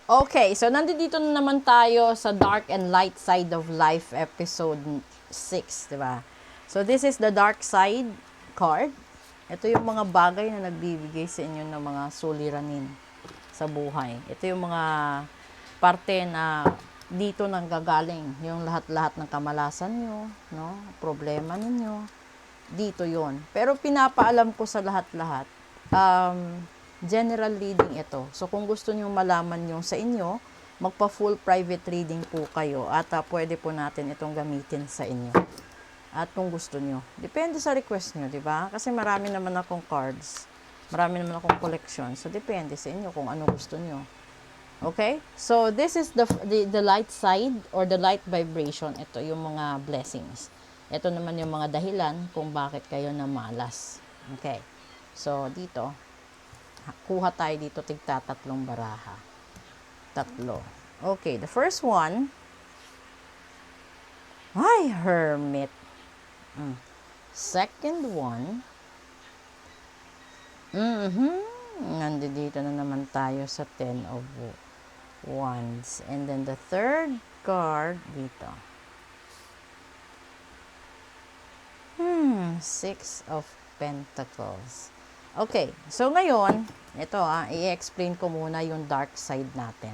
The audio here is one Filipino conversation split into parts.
Okay, so nandito na naman tayo sa Dark and Light Side of Life episode 6, di ba? So this is the dark side card. Ito yung mga bagay na nagbibigay sa inyo ng mga suliranin sa buhay. Ito yung mga parte na dito nanggagaling, yung lahat-lahat ng kamalasan nyo, no? Problema ninyo, dito yon. Pero pinapaalam ko sa lahat-lahat, general reading ito. So, kung gusto niyo malaman yung sa inyo, magpa-full private reading po kayo at pwede po natin itong gamitin sa inyo. At kung gusto niyo. Depende sa request niyo, di ba? Kasi marami naman akong cards. Marami naman akong collection. So, depende sa inyo kung ano gusto niyo. Okay? So, this is the light side or the light vibration. Ito yung mga blessings. Ito naman yung mga dahilan kung bakit kayo namalas. Okay. So, dito, kuha tayo dito tigta tatlong baraha. Tatlo. Okay, the first one, ay, Hermit. Second one, nandito na naman tayo sa Ten of Wands. And then the third card dito. Six of Pentacles. Okay, so ngayon, ito i-explain ko muna yung dark side natin.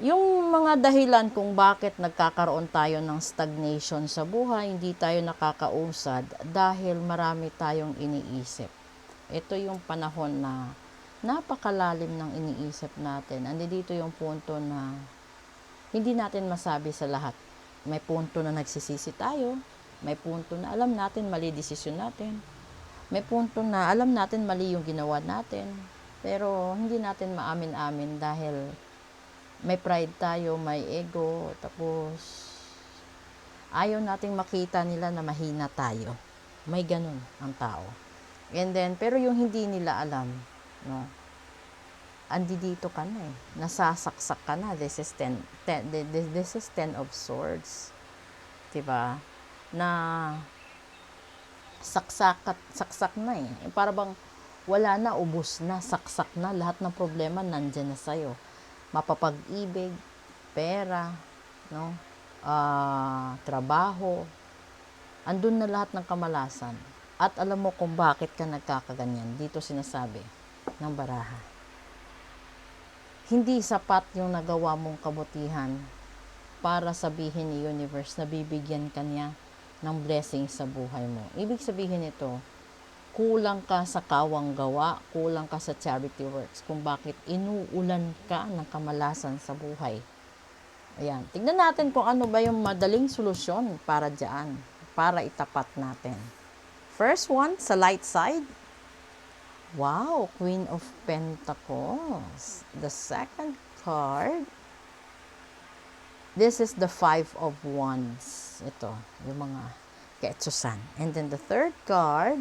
Yung mga dahilan kung bakit nagkakaroon tayo ng stagnation sa buhay, hindi tayo nakakausad dahil marami tayong iniisip. Ito yung panahon na napakalalim ng iniisip natin. Andi dito yung punto na hindi natin masabi sa lahat. May punto na nagsisisi tayo, may punto na alam natin mali desisyon natin. May punto na alam natin mali yung ginawa natin, pero hindi natin maamin-amin dahil may pride tayo, may ego, tapos ayaw nating makita nila na mahina tayo. May ganun ang tao. And then, pero yung hindi nila alam, no, andi dito ka na nasasaksak ka na. This is ten of swords. Diba? Na saksak na Para bang wala na, ubos na, saksak na, lahat ng problema nandyan na sa'yo. Mapapag-ibig, pera, no? Trabaho, andun na lahat ng kamalasan. At alam mo kung bakit ka nagkakaganyan. Dito sinasabi ng baraha. Hindi sapat yung nagawa mong kabutihan para sabihin ni universe na bibigyan ka niya ng blessing sa buhay mo. Ibig sabihin ito, kulang ka sa kawang gawa, kulang ka sa charity works, kung bakit inuulan ka ng kamalasan sa buhay. Ayan, tignan natin kung ano ba yung madaling solusyon para dyan, para itapat natin. First one, sa light side. Wow, Queen of Pentacles. The second card, this is the Five of Wands. Ito, yung mga kaetsusan. And then the third card,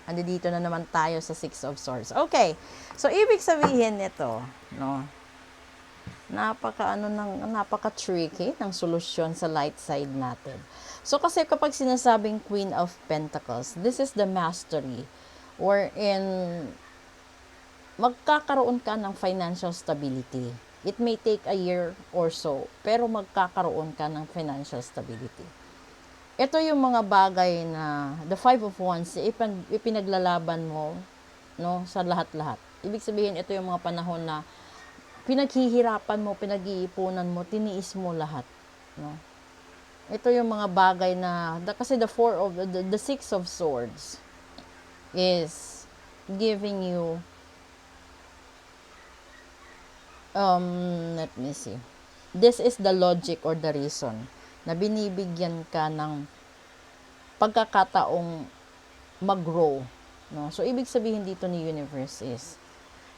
andi dito na naman tayo sa Six of Swords. Okay, so ibig sabihin nito, no, napaka-tricky ng solusyon sa light side natin. So kasi kapag sinasabing Queen of Pentacles, this is the mastery, or magkakaroon ka ng financial stability. It may take a year or so, pero magkakaroon ka ng financial stability. Ito yung mga bagay na the Five of Wands, ipinaglalaban mo, no, sa lahat-lahat. Ibig sabihin, ito yung mga panahon na pinaghihirapan mo, pinag-iipunan mo, tiniis mo lahat, no. Ito yung mga bagay na kasi the Six of Swords is giving you let me see. This is the logic or the reason na binibigyan ka ng pagkakataong mag-grow, no? So ibig sabihin dito ni universe is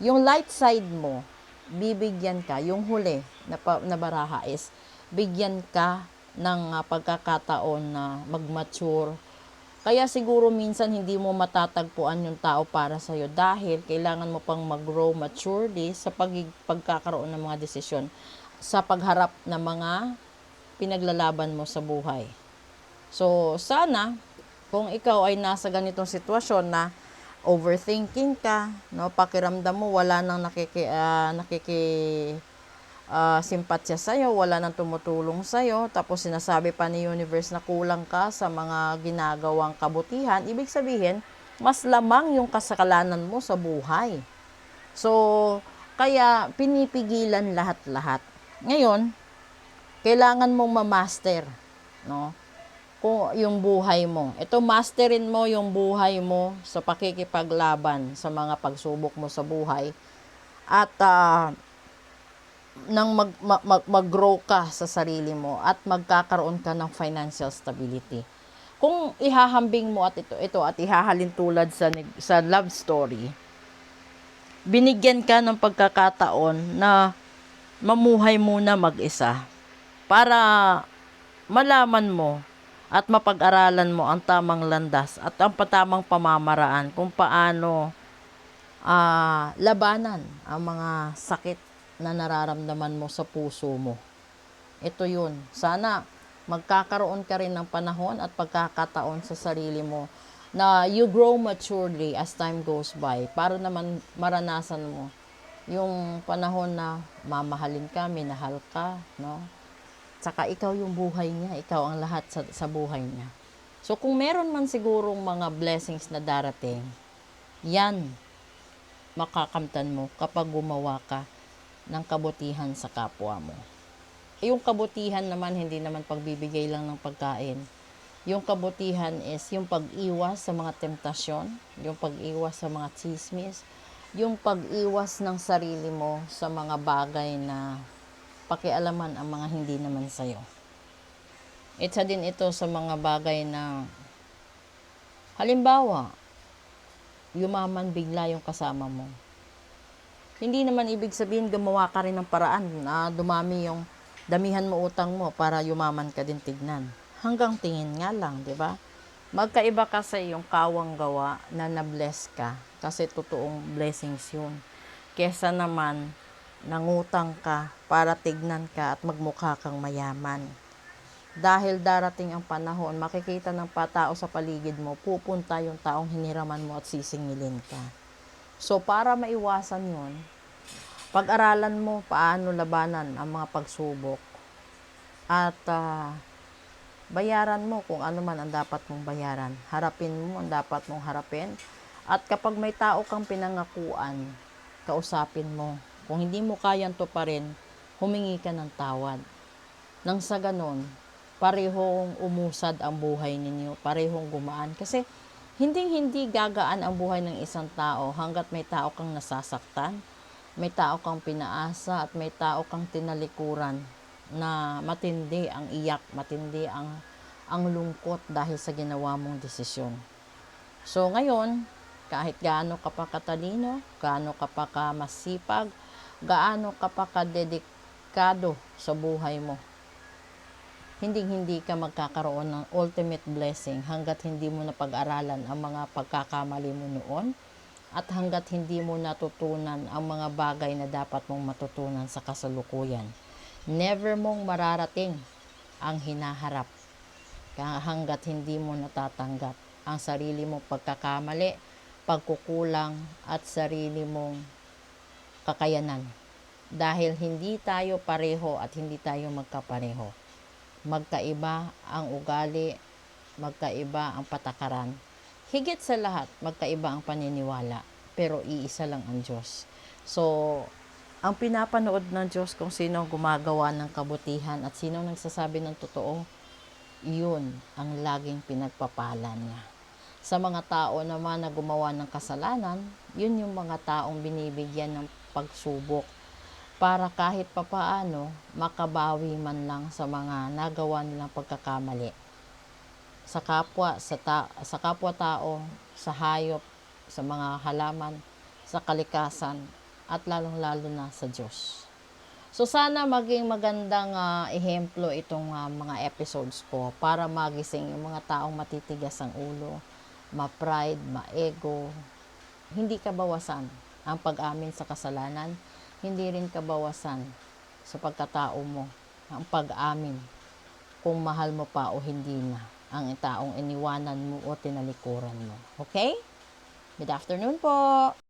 yung light side mo, bibigyan ka, yung huli na baraha is bigyan ka ng pagkakataon na mag-mature. Kaya siguro minsan hindi mo matatagpuan yung tao para sa'yo dahil kailangan mo pang mag-grow maturely sa pagkakaroon ng mga desisyon sa pagharap ng mga pinaglalaban mo sa buhay. So, sana, kung ikaw ay nasa ganitong sitwasyon na overthinking ka, no? Pakiramdam mo wala nang simpatya sa'yo, wala nang tumutulong sa'yo, tapos sinasabi pa ni universe na kulang ka sa mga ginagawang kabutihan, ibig sabihin, mas lamang yung kasalanan mo sa buhay. So, kaya pinipigilan lahat-lahat. Ngayon, kailangan mong ma-master, no? Kung yung buhay mo. Ito, masterin mo yung buhay mo sa pakikipaglaban sa mga pagsubok mo sa buhay. At nang mag-grow ka sa sarili mo at magkakaroon ka ng financial stability. Kung ihahambing mo at ito at ihahalin tulad sa love story, binigyan ka ng pagkakataon na mamuhay muna mag-isa para malaman mo at mapag-aralan mo ang tamang landas at ang tamang pamamaraan kung paano labanan ang mga sakit na nararamdaman mo sa puso mo. Ito yun. Sana magkakaroon ka rin ng panahon at pagkakataon sa sarili mo na you grow maturely as time goes by para naman maranasan mo yung panahon na mamahalin ka, minahal ka, no? Tsaka ikaw yung buhay niya, ikaw ang lahat sa buhay niya. So kung meron man sigurong mga blessings na darating, yan makakamtan mo kapag gumawa ka ng kabutihan sa kapwa mo. Yung kabutihan naman, hindi naman pagbibigay lang ng pagkain. Yung kabutihan is yung pag-iwas sa mga temptasyon, yung pag-iwas sa mga chismis, yung pag-iwas ng sarili mo sa mga bagay na pakialaman ang mga hindi naman sa'yo. Isa din ito sa mga bagay na halimbawa, yumaman bigla yung kasama mo. Hindi naman ibig sabihin gumawa ka rin ng paraan na damihan mo utang mo para yumaman ka din tignan. Hanggang tingin nga lang, di ba? Magkaiba kasi yung kawang gawa na na-bless ka kasi totoong blessings yun. Kesa naman nangutang ka para tignan ka at magmukha kang mayaman. Dahil darating ang panahon, makikita ng tao sa paligid mo, pupunta yung taong hiniraman mo at sisingilin ka. So, para maiwasan yun, pag-aralan mo paano labanan ang mga pagsubok at bayaran mo kung ano man ang dapat mong bayaran. Harapin mo ang dapat mong harapin. At kapag may tao kang pinangakuan, kausapin mo. Kung hindi mo kayang tuparin, humingi ka ng tawad. Nang sa ganon, parehong umusad ang buhay ninyo, parehong gumaan. Kasi hindi gagaan ang buhay ng isang tao hanggat may tao kang nasasaktan, may tao kang pinaasa, at may tao kang tinalikuran na matindi ang iyak, matindi ang lungkot dahil sa ginawa mong desisyon. So ngayon, kahit gaano ka pa katalino, gaano ka pa kamasipag, gaano ka pa kadedikado sa buhay mo, hindi ka magkakaroon ng ultimate blessing hanggat hindi mo napag-aralan ang mga pagkakamali mo noon at hanggat hindi mo natutunan ang mga bagay na dapat mong matutunan sa kasalukuyan. Never mong mararating ang hinaharap hanggat hindi mo natatanggap ang sarili mong pagkakamali, pagkukulang at sarili mong kakayanan. Dahil hindi tayo pareho at hindi tayo magkapareho. Magkaiba ang ugali, magkaiba ang patakaran. Higit sa lahat, magkaiba ang paniniwala, pero iisa lang ang Diyos. So, ang pinapanood ng Diyos kung sino ang gumagawa ng kabutihan at sino nagsasabi ng totoo, yun ang laging pinagpapala niya. Sa mga tao naman na gumawa ng kasalanan, yun yung mga taong binibigyan ng pagsubok para kahit papaano makabawi man lang sa mga nagawa nilang pagkakamali sa kapwa-tao, sa hayop, sa mga halaman, sa kalikasan, at lalong-lalo na sa Diyos. So sana maging magandang ehemplo itong mga episodes ko para magising yung mga taong matitigas ang ulo, ma-pride, ma-ego. Hindi kabawasan ang pag-amin sa kasalanan, hindi rin kabawasan sa pagkatao mo ang pag-amin kung mahal mo pa o hindi na ang taong iniwanan mo o tinalikuran mo. Okay? Good afternoon po.